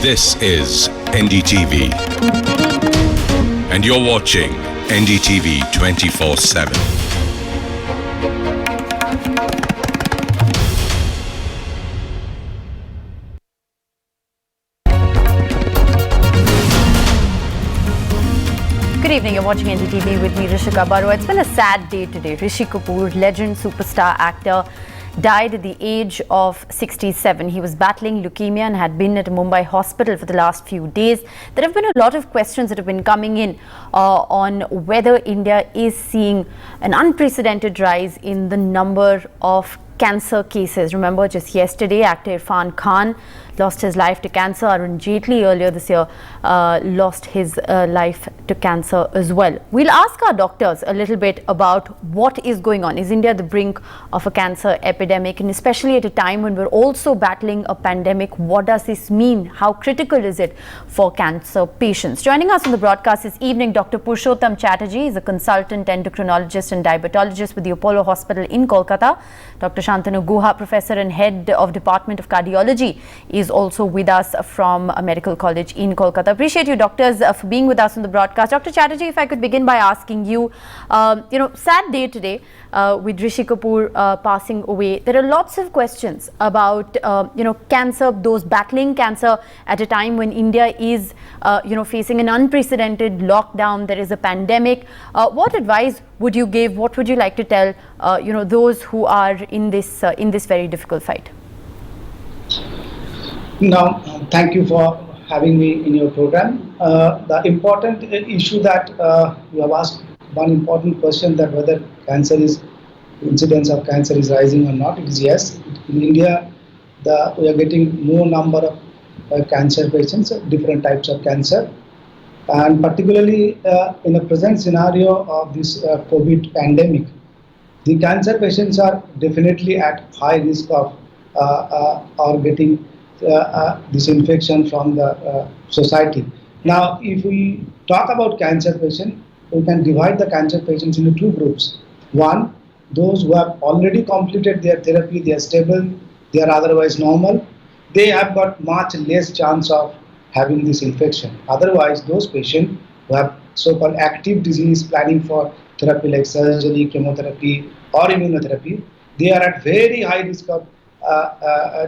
This is NDTV, and you're watching NDTV 24/7. Good evening, you're watching NDTV with me, Rishika Barua. It's been a sad day today. Rishi Kapoor, legend, superstar, actor, died at the age of 67. He was battling leukemia and had been at a Mumbai hospital for the last few days. There have been a lot of questions that have been coming in on whether India is seeing an unprecedented rise in the number of cancer cases. Remember, just yesterday, actor Irfan Khan lost his life to cancer. Arun Jaitley earlier this year lost his life to cancer as well. We'll ask our doctors a little bit about what is going on. Is India at the brink of a cancer epidemic? And especially at a time when we're also battling a pandemic, what does this mean? How critical is it for cancer patients? Joining us on the broadcast this evening, Dr. Purushottam Chatterjee is a consultant endocrinologist and diabetologist with the Apollo Hospital in Kolkata. Dr. Shantanu Guha, professor and head of Department of Cardiology, is also with us from a medical college in Kolkata. Appreciate you, doctors, for being with us on the broadcast. Dr. Chatterjee, if I could begin by asking you, sad day today with Rishi Kapoor passing away. There are lots of questions about, cancer, those battling cancer at a time when India is, facing an unprecedented lockdown. There is a pandemic. What advice would you give? What would you like to tell, those who are in this very difficult fight? Now, thank you for having me in your program. The important issue that you have asked, one important question, that whether incidence of cancer is rising or not. It is yes. In India, we are getting more number of cancer patients, different types of cancer, and particularly in the present scenario of this COVID pandemic, the cancer patients are definitely at high risk of getting this infection from the society. Now, if we talk about cancer patients, we can divide the cancer patients into two groups. One, those who have already completed their therapy, they are stable, they are otherwise normal, they have got much less chance of having this infection. Otherwise, those patients who have so-called active disease planning for therapy like surgery, chemotherapy or immunotherapy, they are at very high risk of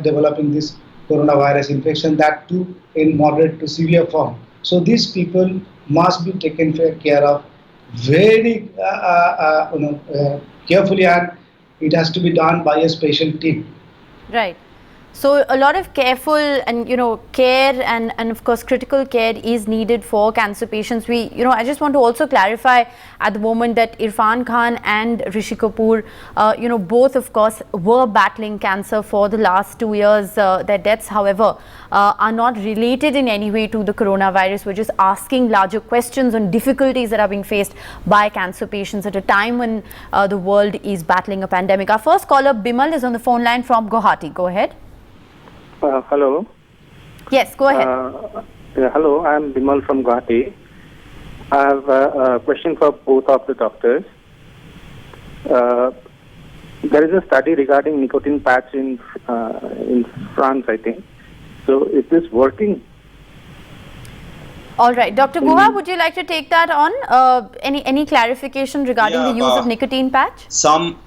developing this coronavirus infection, that too in moderate to severe form. So these people must be taken care of very carefully, and it has to be done by a special team. Right. So a lot of careful and care and of course critical care is needed for cancer patients. I just want to also clarify at the moment that Irfan Khan and Rishi Kapoor, both of course were battling cancer for the last 2 years. Their deaths, however, are not related in any way to the coronavirus. We're just asking larger questions on difficulties that are being faced by cancer patients at a time when the world is battling a pandemic. Our first caller, Bimal, is on the phone line from Guwahati. Go ahead. Hello. Yes, go ahead. Hello, I am Bimal from Guwahati. I have a question for both of the doctors. There is a study regarding nicotine patch in France, I think. So, is this working? All right, Dr. Guha, would you like to take that on? Any clarification regarding the use of nicotine patch? Some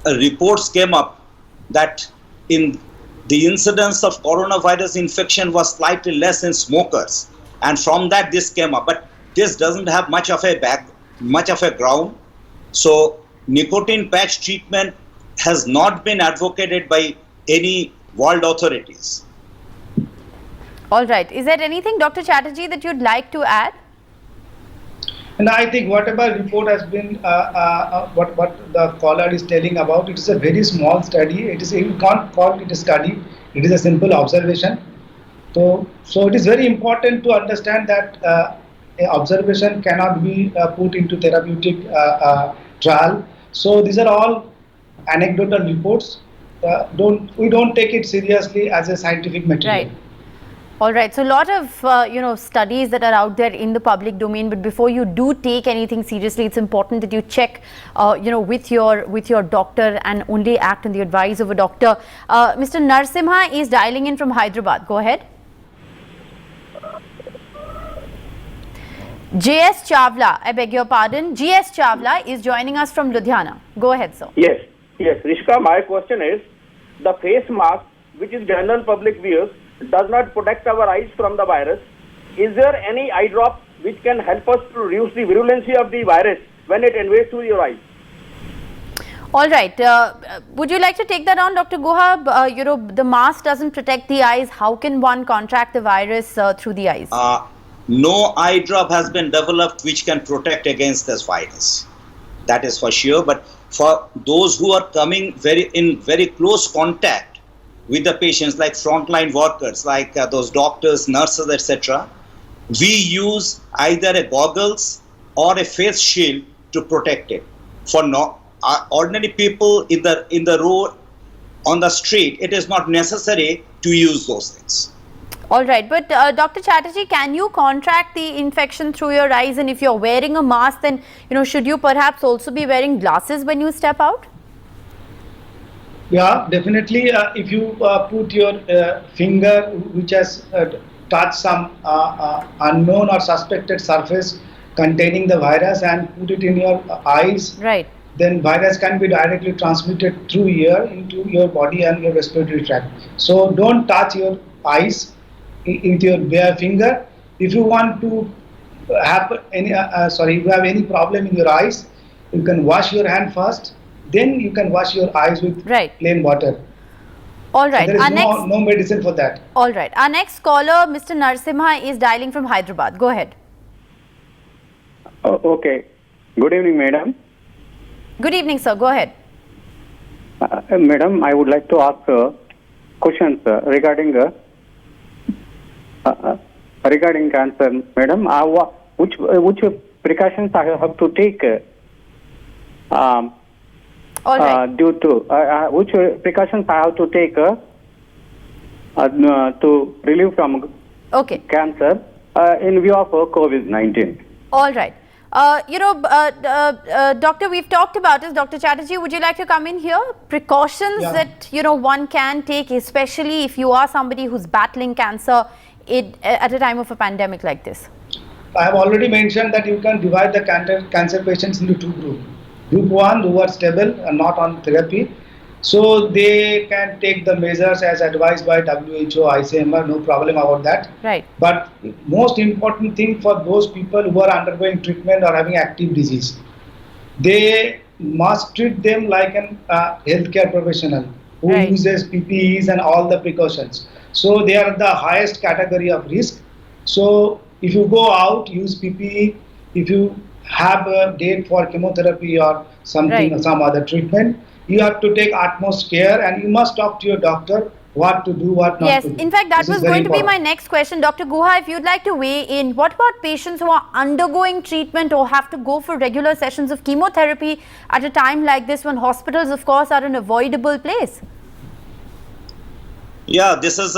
reports came up that in the incidence of coronavirus infection was slightly less in smokers, and from that this came up. But this doesn't have much of a ground. So nicotine patch treatment has not been advocated by any world authorities. All right. Is there anything, Dr. Chatterjee, that you'd like to add? And I think whatever report has been, what the caller is telling about, it is a very small study. You can't call it a study. It is a simple observation. So it is very important to understand that observation cannot be put into therapeutic trial. So these are all anecdotal reports. We don't take it seriously as a scientific material. Right. All right. So a lot of studies that are out there in the public domain. But before you do take anything seriously, it's important that you check with your doctor and only act on the advice of a doctor. Mr. Narsimha is dialing in from Hyderabad. Go ahead. JS Chawla, I beg your pardon. GS Chawla is joining us from Ludhiana. Go ahead, sir. Yes, Rishika, my question is, the face mask, which is general public wears, does not protect our eyes from the virus. Is there any eye drop which can help us to reduce the virulency of the virus when it invades through your eyes? All right. Would you like to take that on, Dr. Guha? The mask doesn't protect the eyes. How can one contract the virus through the eyes? No eye drop has been developed which can protect against this virus. That is for sure. But for those who are coming in very close contact with the patients, like frontline workers, like those doctors, nurses, etc., we use either a goggles or a face shield to protect it. For ordinary people in the road, on the street, it is not necessary to use those things. All right, but Dr. Chatterjee, can you contract the infection through your eyes? And if you're wearing a mask, then should you perhaps also be wearing glasses when you step out? Yeah, definitely. If you put your finger which has touched some unknown or suspected surface containing the virus and put it in your eyes, right, then virus can be directly transmitted through ear into your body and your respiratory tract. So don't touch your eyes with your bare finger. If you want to have if you have any problem in your eyes, you can wash your hand first. Then you can wash your eyes with plain water. All right. So there is no medicine for that. All right. Our next caller, Mr. Narsimha, is dialing from Hyderabad. Go ahead. Okay. Good evening, madam. Good evening, sir. Go ahead. Madam, I would like to ask questions regarding cancer. Madam, which precautions I have to take? All right. Due to which precautions I have to take to relieve from cancer in view of COVID-19. All right. Doctor, we've talked about this. Dr. Chatterjee, would you like to come in here? Precautions that one can take, especially if you are somebody who's battling cancer at a time of a pandemic like this. I have already mentioned that you can divide the cancer patients into two groups. Group 1 who are stable and not on therapy, so they can take the measures as advised by WHO, ICMR, no problem about that. Right. But most important thing for those people who are undergoing treatment or having active disease, they must treat them like an healthcare professional who uses PPEs and all the precautions. So they are the highest category of risk. So if you go out, use PPE. If you have a date for chemotherapy or something or some other treatment, you have to take utmost care and you must talk to your doctor what to do, what not to do. Yes, in fact, that was going to be my next question. Dr. Guha, if you'd like to weigh in, what about patients who are undergoing treatment or have to go for regular sessions of chemotherapy at a time like this when hospitals, of course, are an avoidable place? Yeah, this is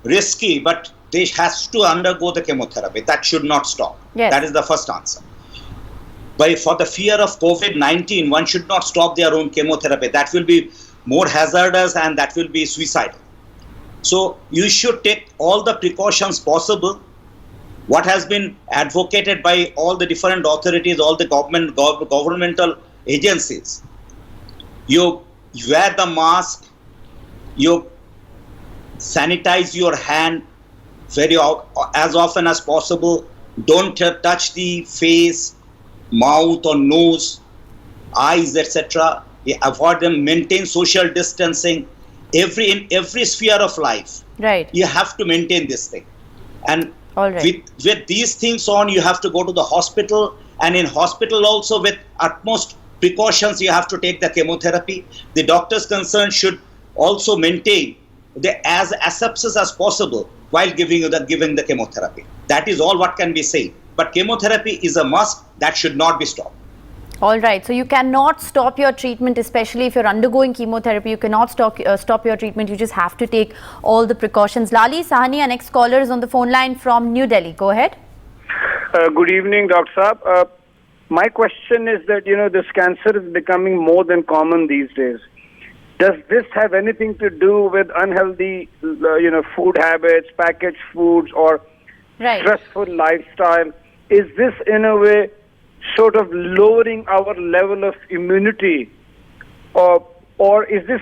risky, but they has to undergo the chemotherapy. That should not stop. Yes. That is the first answer. But for the fear of COVID-19, one should not stop their own chemotherapy. That will be more hazardous and that will be suicidal. So you should take all the precautions possible. What has been advocated by all the different authorities, all the governmental agencies. You wear the mask, you sanitize your hand as often as possible. Don't touch the face, mouth or nose, eyes, etc. Avoid them. Maintain social distancing. In every sphere of life, you have to maintain this thing. And with these things on, you have to go to the hospital. And in hospital also, with utmost precautions, you have to take the chemotherapy. The doctors concerned should also maintain as asepsis as possible while giving the chemotherapy. That is all what can be said. But chemotherapy is a must that should not be stopped. All right, so you cannot stop your treatment, especially if you're undergoing chemotherapy. You cannot stop your treatment. You just have to take all the precautions. Lali Sahani, our next caller, is on the phone line from New Delhi. Go ahead. Good evening, Dr. Saab. My question is that, this cancer is becoming more than common these days. Does this have anything to do with unhealthy, food habits, packaged foods, or stressful lifestyle? Is this, in a way, sort of lowering our level of immunity, or is this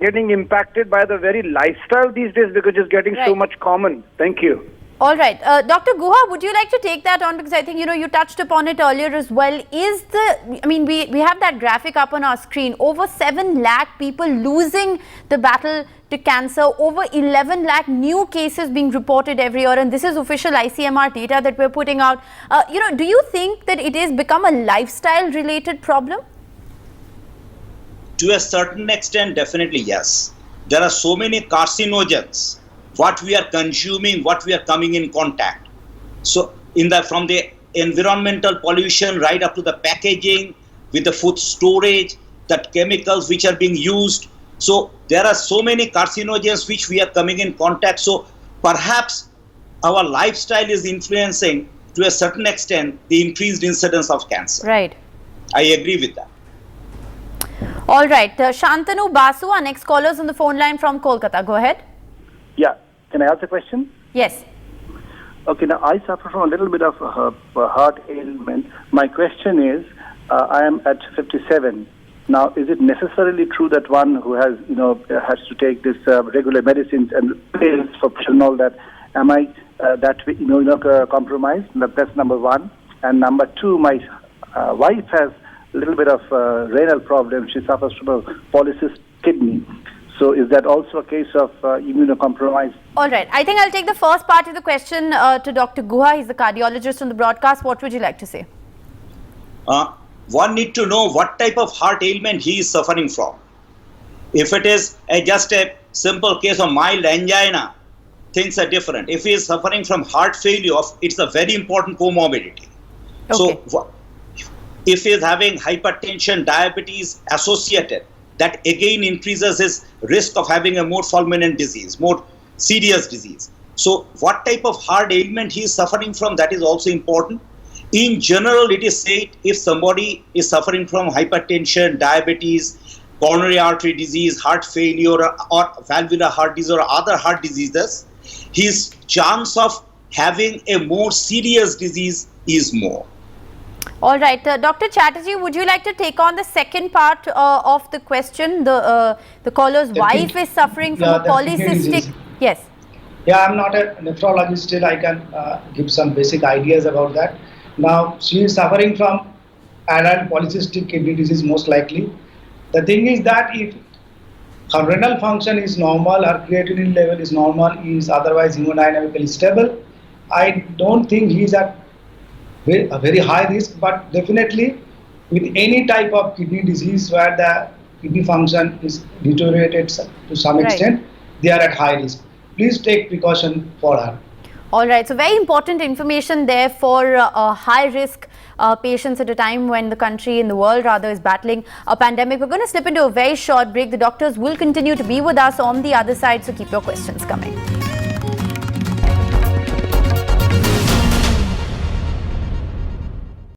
getting impacted by the very lifestyle these days because it's getting so much common? Thank you. All right. Dr. Guha, would you like to take that on? Because I think, you touched upon it earlier as well. We have that graphic up on our screen. Over 7 lakh people losing the battle to cancer. Over 11 lakh new cases being reported every year. And this is official ICMR data that we're putting out. Do you think that it has become a lifestyle related problem? To a certain extent, definitely yes. There are so many carcinogens. What we are consuming, what we are coming in contact. So from the environmental pollution right up to the packaging, with the food storage, that chemicals which are being used. So there are so many carcinogens which we are coming in contact. So perhaps our lifestyle is influencing to a certain extent the increased incidence of cancer. Right. I agree with that. All right. Shantanu Basu, our next caller, is on the phone line from Kolkata. Go ahead. Yeah. Can I ask a question? Yes. Okay, now I suffer from a little bit of a heart ailment. My question is, I am at 57. Now, is it necessarily true that one who has, has to take this regular medicines and pills for pressure and all that, am I compromised? That's number one. And number two, my wife has a little bit of renal problem. She suffers from a polycystic kidney. So is that also a case of immunocompromise? All right. I think I'll take the first part of the question to Dr. Guha. He's the cardiologist on the broadcast. What would you like to say? One need to know what type of heart ailment he is suffering from. If it is just a simple case of mild angina, things are different. If he is suffering from heart failure, it's a very important comorbidity. Okay. So if he is having hypertension, diabetes associated, that again increases his risk of having a more fulminant disease, more serious disease. So what type of heart ailment he is suffering from, that is also important. In general, it is said if somebody is suffering from hypertension, diabetes, coronary artery disease, heart failure, or valvular heart disease or other heart diseases, his chance of having a more serious disease is more. All right, Dr. Chatterjee, would you like to take on the second part of the question? The caller's wife is suffering from a polycystic. Yes. Yeah, I'm not a nephrologist. Still, I can give some basic ideas about that. Now, she is suffering from adult polycystic kidney disease most likely. The thing is that if her renal function is normal, her creatinine level is normal, is otherwise hemodynamically stable, I don't think he is at a very high risk, but definitely with any type of kidney disease where the kidney function is deteriorated to some extent, they are at high risk. Please take precaution for her. All right, so very important information there for high risk patients at a time when the country and the world rather is battling a pandemic. We're going to slip into a very short break. The doctors will continue to be with us on the other side, so keep your questions coming.